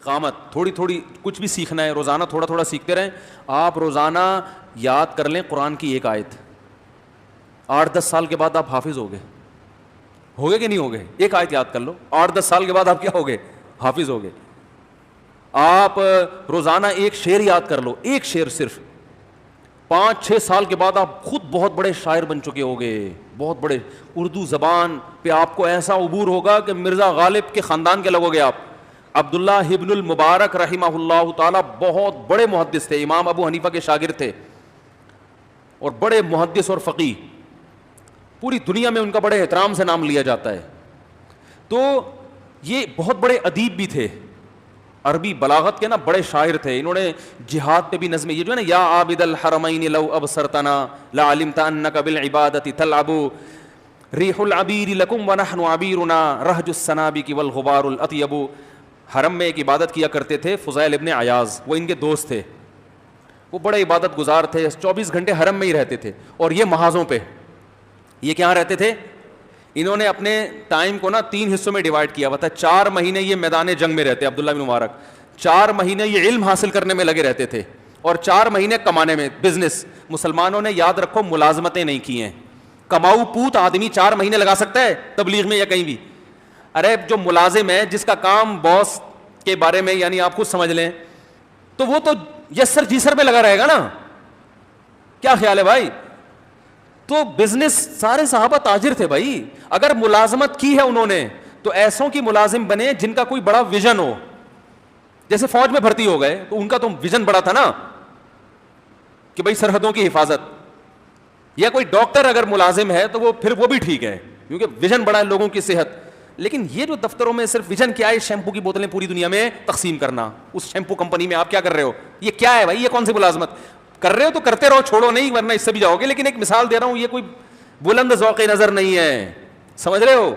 قامت تھوڑی تھوڑی کچھ بھی سیکھنا ہے روزانہ تھوڑا تھوڑا سیکھتے رہیں. آپ روزانہ یاد کر لیں قرآن کی ایک آیت, 8-10 سال کے بعد آپ حافظ ہو گئے کہ نہیں ہو گئے؟ ایک آیت یاد کر لو, 8-10 سال کے بعد آپ کیا ہو گئے؟ حافظ ہو گئے. آپ روزانہ ایک شعر یاد کر لو, ایک شعر صرف, 5-6 سال کے بعد آپ خود بہت بڑے شاعر بن چکے ہو گئے, بہت بڑے. اردو زبان پہ آپ کو ایسا عبور ہوگا کہ مرزا غالب کے خاندان کے لگو گے آپ. عبداللہ ابن المبارک رحمہ اللہ تعالی بہت بڑے محدث تھے, امام ابو حنیفہ کے شاگرد تھے اور بڑے محدث اور فقیہ, پوری دنیا میں ان کا بڑے احترام سے نام لیا جاتا ہے. تو یہ بہت بڑے ادیب بھی تھے, عربی بلاغت کے نا بڑے شاعر تھے. انہوں نے جہاد پہ بھی نظمیں, یہ جو ہے نا, یا عابد الحرمین لو ابصرتنا لعلمت انک بالعبادۃ تلعب ریح العبیر لکم ونحن عبیرنا رہج السنابک والغبار الاطیب. حرم میں ایک عبادت کیا کرتے تھے فضیل ابن عیاض, وہ ان کے دوست تھے, وہ بڑے عبادت گزار تھے, 24 گھنٹے حرم میں ہی رہتے تھے. اور یہ محاذوں پہ, یہ کہاں رہتے تھے؟ انہوں نے اپنے ٹائم کو نا 3 حصوں میں ڈیوائڈ کیا ہوا تھا. 4 مہینے یہ میدان جنگ میں رہتے, عبداللہ بن مبارک 4 مہینے یہ علم حاصل کرنے میں لگے رہتے تھے, اور 4 مہینے کمانے میں, بزنس. مسلمانوں نے یاد رکھو ملازمتیں نہیں کی ہیں. کماؤ پوت آدمی 4 مہینے لگا سکتا ہے تبلیغ میں یا کہیں بھی؟ ارے جو ملازم ہے, جس کا کام باس کے بارے میں یعنی آپ خود سمجھ لیں, تو وہ تو یس سر جی سر میں لگا رہے گا نا. کیا خیال ہے بھائی؟ تو بزنس, سارے صحابہ تاجر تھے بھائی. اگر ملازمت کی ہے انہوں نے تو ایسوں کی ملازم بنے جن کا کوئی بڑا ویژن ہو. جیسے فوج میں بھرتی ہو گئے تو ان کا تو ویژن بڑا تھا نا کہ بھائی سرحدوں کی حفاظت. یا کوئی ڈاکٹر اگر ملازم ہے تو وہ پھر وہ بھی ٹھیک ہے کیونکہ ویژن بڑا ہے لوگوں کی صحت. لیکن یہ جو دفتروں میں صرف ویژن کیا ہے, شیمپو کی بوتلیں پوری دنیا میں تقسیم کرنا, اس شیمپو کمپنی میں آپ کیا کر رہے ہو؟ یہ کیا ہے بھائی؟ یہ کون سی ملازمت کر رہے ہو؟ تو کرتے رہو, چھوڑو نہیں, ورنہ اس سے بھی جاؤ گے. لیکن ایک مثال دے رہا ہوں, یہ کوئی بلند ذوق نظر نہیں ہے, سمجھ رہے ہو؟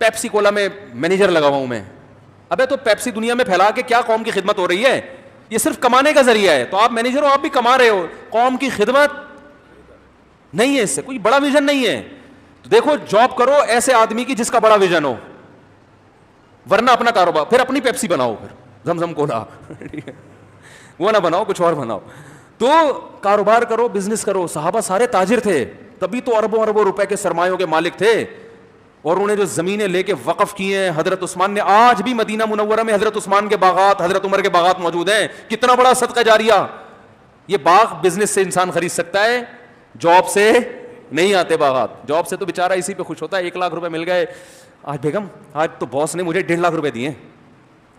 پیپسی کولا میں مینیجر لگا ہوا ہوں میں. ابے تو پیپسی دنیا میں پھیلا کے کیا قوم کی خدمت ہو رہی ہے؟ یہ صرف کمانے کا ذریعہ ہے. تو آپ مینیجر ہو, آپ بھی کما رہے ہو, قوم کی خدمت نہیں ہے, اس سے کوئی بڑا ویژن نہیں ہے. تو دیکھو جاب کرو ایسے آدمی کی جس کا بڑا ویژن ہو, ورنہ اپنا کاروبار, پھر اپنی پیپسی بناؤ, پھر زمزم کولا وہ نہ بناؤ, کچھ اور بناؤ. تو کاروبار کرو, بزنس کرو. صحابہ سارے تاجر تھے, تبھی تو اربوں اربوں روپے کے سرمایوں کے مالک تھے. اور انہیں جو زمینیں لے کے وقف کی ہیں حضرت عثمان نے, آج بھی مدینہ منورہ میں حضرت عثمان کے باغات, حضرت عمر کے باغات موجود ہیں. کتنا بڑا صدقہ جاریہ. یہ باغ بزنس سے انسان خرید سکتا ہے, جاب سے نہیں آتے باغات. جاب سے تو بیچارہ اسی پہ خوش ہوتا ہے, 1 لاکھ روپے مل گئے. آج بیگم, آج تو باس نے مجھے 1.5 لاکھ روپے دیے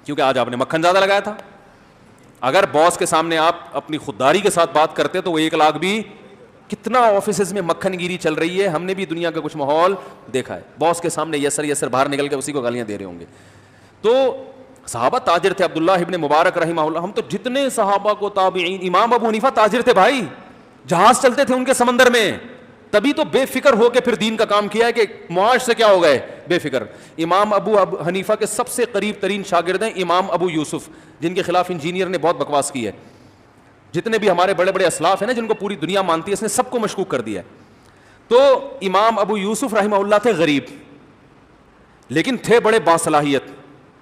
کیونکہ آج آپ نے مکھن زیادہ لگایا تھا. اگر باس کے سامنے آپ اپنی خودداری کے ساتھ بات کرتے تو وہ 1 لاکھ بھی, کتنا آفیسز میں مکھن گیری چل رہی ہے, ہم نے بھی دنیا کا کچھ ماحول دیکھا ہے. باس کے سامنے یسر یسر باہر نکل کے اسی کو گالیاں دے رہے ہوں گے. تو صحابہ تاجر تھے. عبداللہ ابن مبارک رحمہ اللہ, ہم تو جتنے صحابہ کو تابعین, امام ابو حنیفہ تاجر تھے بھائی, جہاز چلتے تھے ان کے سمندر میں, تبھی تو بے فکر ہو کے پھر دین کا کام کیا ہے کہ معاش سے کیا ہو گئے, بے فکر. امام ابو حنیفہ کے سب سے قریب ترین شاگرد ہیں امام ابو یوسف, جن کے خلاف انجینئر نے بہت بکواس کی ہے. جتنے بھی ہمارے بڑے بڑے اسلاف ہیں نا جن کو پوری دنیا مانتی ہے, اس نے سب کو مشکوک کر دیا ہے. تو امام ابو یوسف رحمہ اللہ تھے غریب, لیکن تھے بڑے باصلاحیت.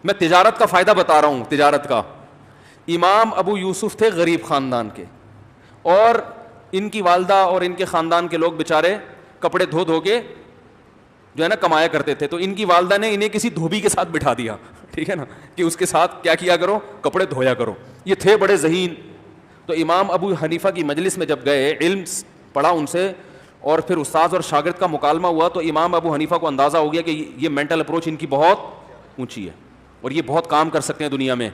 میں تجارت کا فائدہ بتا رہا ہوں, تجارت کا. امام ابو یوسف تھے غریب خاندان کے, اور ان کی والدہ اور ان کے خاندان کے لوگ بےچارے کپڑے دھو دھو کے جو ہے نا کمایا کرتے تھے. تو ان کی والدہ نے انہیں کسی دھوبی کے ساتھ بٹھا دیا, ٹھیک ہے نا, کہ اس کے ساتھ کیا کیا کرو, کپڑے دھویا کرو. یہ تھے بڑے ذہین. تو امام ابو حنیفہ کی مجلس میں جب گئے, علم پڑھا ان سے, اور پھر استاذ اور شاگرد کا مکالمہ ہوا, تو امام ابو حنیفہ کو اندازہ ہو گیا کہ یہ مینٹل اپروچ ان کی بہت اونچی ہے اور یہ بہت کام کر سکتے ہیں دنیا میں.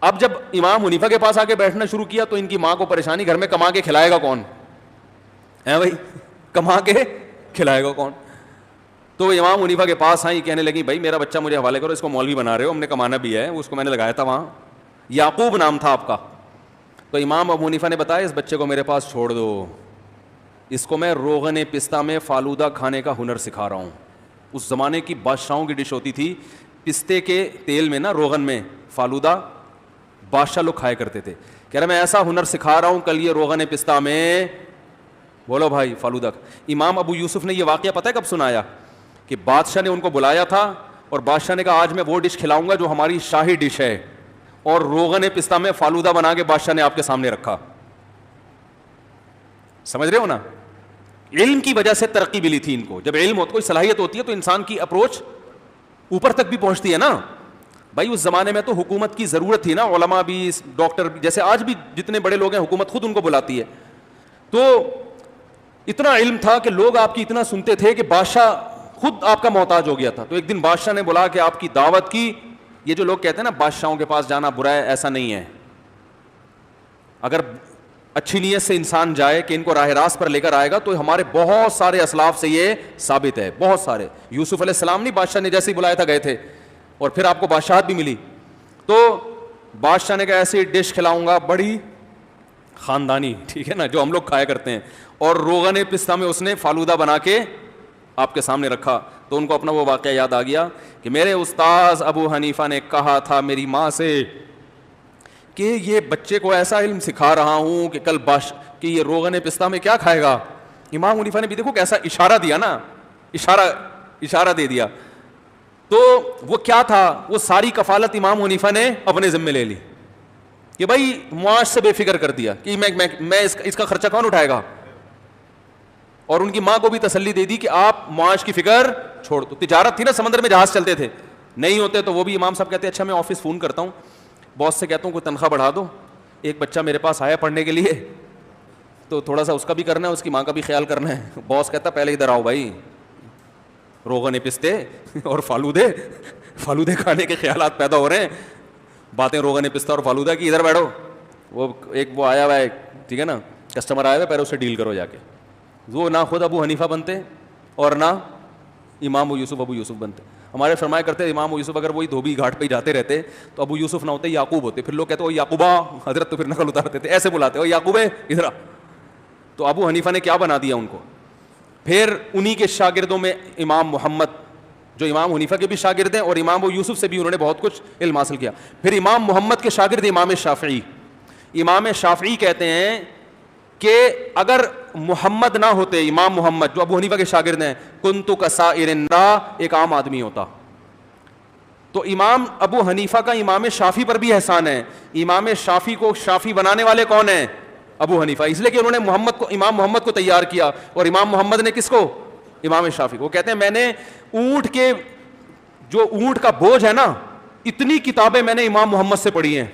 اب جب امام حنیفہ کے پاس آ کے بیٹھنا شروع کیا تو ان کی ماں کو پریشانی, گھر میں کما کے کھلائے گا کون ہے بھائی, کما کے کھلائے گا کون. تو امام حنیفہ کے پاس آئیں, کہنے لگی بھائی میرا بچہ مجھے حوالے کرو, اس کو مولوی بنا رہے ہو, ہم نے کمانا بھی ہے, اس کو میں نے لگایا تھا وہاں, یعقوب نام تھا آپ کا. تو امام ابو حنیفہ نے بتایا اس بچے کو میرے پاس چھوڑ دو, اس کو میں روغن پستہ میں فالودہ کھانے کا ہنر سکھا رہا ہوں. اس زمانے کی بادشاہوں کی ڈش ہوتی تھی, پستے کے تیل میں نا روغن میں فالودہ بادشاہ لوگ کھائے کرتے تھے. کہہ رہا میں ایسا ہنر سکھا رہا ہوں, کل یہ روغن پستہ میں, بولو بھائی, فالودہ. امام ابو یوسف نے یہ واقعہ پتہ ہے کب سنایا؟ کہ بادشاہ نے ان کو بلایا تھا اور بادشاہ نے کہا آج میں وہ ڈش کھلاؤں گا جو ہماری شاہی ڈش ہے, اور روغن پستہ میں فالودہ بنا کے بادشاہ نے آپ کے سامنے رکھا. سمجھ رہے ہو نا, علم کی وجہ سے ترقی ملی تھی ان کو. جب علم ہوتا, کوئی صلاحیت ہوتی ہے تو انسان کی اپروچ اوپر تک بھی پہنچتی ہے نا بھائی. اس زمانے میں تو حکومت کی ضرورت تھی نا, علماء بھی, ڈاکٹر بھی, جیسے آج بھی جتنے بڑے لوگ ہیں حکومت خود ان کو بلاتی ہے. تو اتنا علم تھا کہ لوگ آپ کی اتنا سنتے تھے کہ بادشاہ خود آپ کا محتاج ہو گیا تھا. تو ایک دن بادشاہ نے بلا کے آپ کی دعوت کی. یہ جو لوگ کہتے ہیں نا بادشاہوں کے پاس جانا برا ہے, ایسا نہیں ہے. اگر اچھی نیت سے انسان جائے کہ ان کو راہ راست پر لے کر آئے گا, تو ہمارے بہت سارے اسلاف سے یہ ثابت ہے, بہت سارے. یوسف علیہ السلام نہیں بادشاہ نے جیسے ہی بلایا تھا گئے تھے, اور پھر آپ کو بادشاہت بھی ملی. تو بادشاہ نے کہا ایسی ڈش کھلاؤں گا بڑی خاندانی, ٹھیک ہے نا, جو ہم لوگ کھایا کرتے ہیں. اور روغن پستہ میں اس نے فالودہ بنا کے آپ کے سامنے رکھا. تو ان کو اپنا وہ واقعہ یاد آ گیا کہ میرے استاذ ابو حنیفہ نے کہا تھا میری ماں سے کہ یہ بچے کو ایسا علم سکھا رہا ہوں کہ کل کہ یہ روغن پستہ میں کیا کھائے گا. امام حنیفہ نے بھی دیکھو کیسا اشارہ دیا نا, اشارہ دے دیا. تو وہ کیا تھا, وہ ساری کفالت امام حنیفہ نے اپنے ذمہ لے لی کہ بھائی معاش سے بے فکر کر دیا کہ میں اس کا خرچہ کون اٹھائے گا. اور ان کی ماں کو بھی تسلی دے دی کہ آپ معاش کی فکر چھوڑ دو. تجارت تھی نا, سمندر میں جہاز چلتے تھے, نہیں ہوتے تو وہ بھی امام صاحب کہتے ہیں اچھا میں آفس فون کرتا ہوں, باس سے کہتا ہوں کوئی تنخواہ بڑھا دو, ایک بچہ میرے پاس آیا پڑھنے کے لیے تو تھوڑا سا اس کا بھی کرنا ہے, اس کی ماں کا بھی خیال کرنا ہے. باس کہتا پہلے ادھر آؤ بھائی, روغن پستے اور فالودے کھانے کے خیالات پیدا ہو رہے ہیں, باتیں روغن پستہ اور فالودہ کی, ادھر بیٹھو. وہ آیا ہوا ہے, ٹھیک ہے نا, کسٹمر آیا ہوا ہے, پہلے اس سے ڈیل کرو جا کے. وہ نہ خود ابو حنیفہ بنتے اور نہ امام ابو یوسف بنتے. ہمارے فرمایا کرتے امام ابو یوسف اگر وہی دھوبی گھاٹ پہ ہی جاتے رہتے تو ابو یوسف نہ ہوتے, یعقوب ہوتے. پھر لوگ کہتے او یعقوبہ حضرت, تو پھر نقل اتارتے تھے, ایسے بلاتے او یعقوب ادھر آ. تو ابو حنیفہ نے کیا بنا دیا ان کو. پھر انہی کے شاگردوں میں امام محمد, جو امام حنیفہ کے بھی شاگرد ہیں, اور امام ابو یوسف سے بھی انہوں نے بہت کچھ علم حاصل کیا. پھر امام محمد کے شاگرد امام شافعی. امام شافعی کہتے ہیں کہ اگر محمد نہ ہوتے, امام محمد جو ابو حنیفہ کے شاگرد ہیں, کنت کسائر الناس, ایک عام آدمی ہوتا. تو امام ابو حنیفہ کا امام شافعی پر بھی احسان ہے. امام شافعی کو شافعی بنانے والے کون ہیں؟ ابو حنیفہ, اس لیے کہ انہوں نے امام محمد کو تیار کیا, اور امام محمد نے کس کو؟ امام شافعی. وہ کہتے ہیں میں نے اونٹ کا بوجھ ہے نا, اتنی کتابیں میں نے امام محمد سے پڑھی ہیں.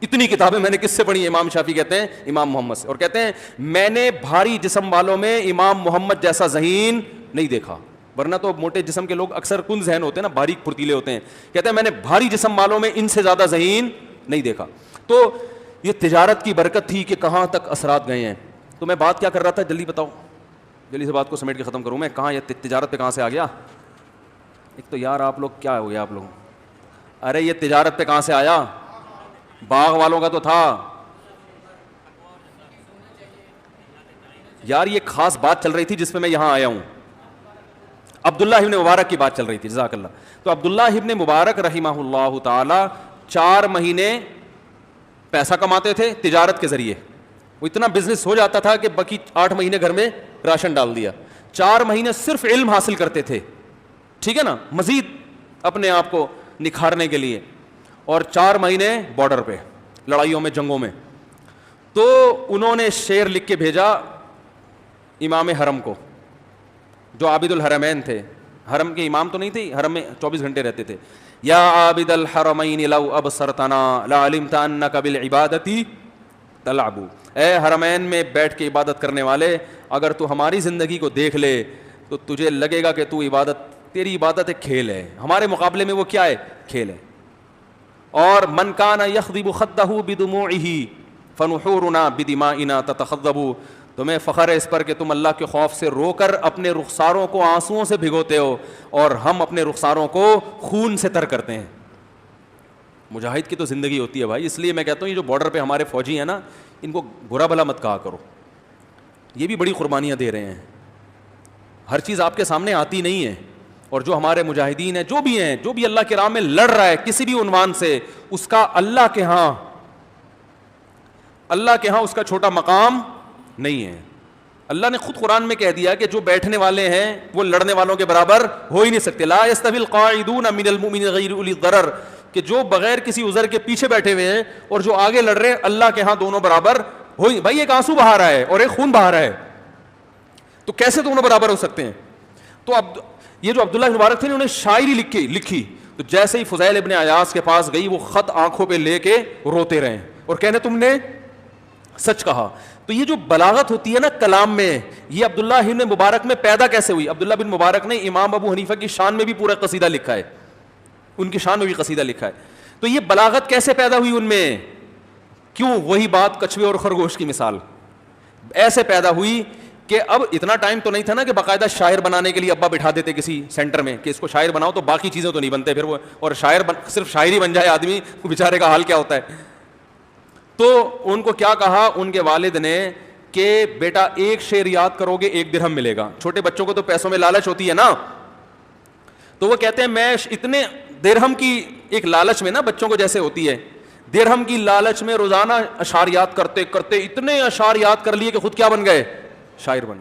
اتنی کتابیں میں نے کس سے پڑھی ہیں؟ امام شافعی کہتے ہیں امام محمد سے. اور کہتے ہیں میں نے بھاری جسم والوں میں امام محمد جیسا ذہین نہیں دیکھا, ورنہ تو موٹے جسم کے لوگ اکثر کن ذہن ہوتے ہیں نا, باریک پھرتیلے ہوتے ہیں. کہتے ہیں میں نے بھاری جسم والوں میں ان سے زیادہ ذہین نہیں دیکھا. تو یہ تجارت کی برکت تھی کہ کہاں تک اثرات گئے ہیں. تو میں بات کیا کر رہا تھا, جلدی بتاؤ, جلدی سے بات کو سمیٹ کے ختم کروں میں. کہاں یہ تجارت پہ کہاں سے آ گیا؟ ایک تو یار آپ لوگ کیا ہو گیا آپ لوگ, ارے یہ تجارت پہ کہاں سے آیا؟ باغ والوں کا تو تھا یار. یہ خاص بات چل رہی تھی جس پہ میں یہاں آیا ہوں. عبداللہ ابن مبارک کی بات چل رہی تھی, جزاک اللہ. تو عبداللہ ابن مبارک رحمہ اللہ تعالی 4 مہینے پیسہ کماتے تھے تجارت کے ذریعے. وہ اتنا بزنس ہو جاتا تھا کہ باقی 8 مہینے گھر میں راشن ڈال دیا. 4 مہینے صرف علم حاصل کرتے تھے, ٹھیک ہے نا, مزید اپنے آپ کو نکھارنے کے لیے. اور 4 مہینے بارڈر پہ لڑائیوں میں, جنگوں میں. تو انہوں نے شعر لکھ کے بھیجا امام حرم کو, جو عابد الحرمین تھے. حرم کے امام تو نہیں تھے, حرم میں 24 گھنٹے رہتے تھے. یا عابد الحرمین لو ابصرتنا لعلمت انک بالعبادۃ تلعب. اے حرمین میں بیٹھ کے عبادت کرنے والے, اگر تو ہماری زندگی کو دیکھ لے تو تجھے لگے گا کہ تیری عبادت ایک کھیل ہے. ہمارے مقابلے میں وہ کیا ہے؟ کھیل ہے. اور من کان یخضب خدہ بدموعہ فنحورنا بدمائنا تتخضب. تمہیں فخر ہے اس پر کہ تم اللہ کے خوف سے رو کر اپنے رخساروں کو آنسوؤں سے بھگوتے ہو, اور ہم اپنے رخساروں کو خون سے تر کرتے ہیں. مجاہد کی تو زندگی ہوتی ہے بھائی. اس لیے میں کہتا ہوں یہ جو بارڈر پہ ہمارے فوجی ہیں نا, ان کو برا بھلا مت کہا کرو. یہ بھی بڑی قربانیاں دے رہے ہیں. ہر چیز آپ کے سامنے آتی نہیں ہے. اور جو ہمارے مجاہدین ہیں, جو بھی اللہ کے راہ میں لڑ رہا ہے کسی بھی عنوان سے, اس کا اللہ کے ہاں اس کا چھوٹا مقام نہیں ہے. اللہ نے خود قرآن میں کہہ دیا کہ جو بیٹھنے والے ہیں وہ لڑنے والوں کے برابر ہو ہی نہیں سکتے. لا یستوی القاعدون من المؤمنین غیر اولی الضرر, کہ جو بغیر کسی عذر کے پیچھے بیٹھے ہوئے ہیں اور جو آگے لڑ رہے ہیں, اللہ کے ہاں دونوں برابر ہو ہی. بھائی ایک آنسو بہا رہا ہے اور ایک خون بہا رہا ہے, تو کیسے دونوں برابر ہو سکتے ہیں؟ تو اب یہ جو عبداللہ بن مبارک تھے انہوں نے شاعری لکھی, تو جیسے ہی فضیل ابن عیاض کے پاس گئی وہ خط آنکھوں پہ لے کے روتے رہے اور کہنے تم نے سچ کہا. تو یہ جو بلاغت ہوتی ہے نا کلام میں, یہ عبداللہ بن مبارک میں پیدا کیسے ہوئی؟ عبداللہ بن مبارک نے امام ابو حنیفہ کی شان میں بھی پورا قصیدہ لکھا ہے, ان کی شان میں بھی قصیدہ لکھا ہے. تو یہ بلاغت کیسے پیدا ہوئی ان میں؟ کیوں؟ وہی بات کچھوے اور خرگوش کی مثال ایسے پیدا ہوئی کہ اب اتنا ٹائم تو نہیں تھا نا کہ باقاعدہ شاعر بنانے کے لیے ابا بٹھا دیتے کسی سینٹر میں کہ اس کو شاعر بناؤ, تو باقی چیزیں تو نہیں بنتے پھر وہ, اور صرف شاعری بن جائے آدمی, بیچارے کا حال کیا ہوتا ہے. تو ان کو کیا کہا ان کے والد نے کہ بیٹا ایک شعر یاد کرو گے 1 درہم ملے گا. چھوٹے بچوں کو تو پیسوں میں لالچ ہوتی ہے نا, تو وہ کہتے ہیں میں اتنے درہم کی ایک لالچ میں نا, بچوں کو جیسے ہوتی ہے درہم کی لالچ میں روزانہ اشعار یاد کرتے کرتے اتنے اشعار یاد کر لیے کہ خود کیا بن گئے؟ شاعر بن گئے.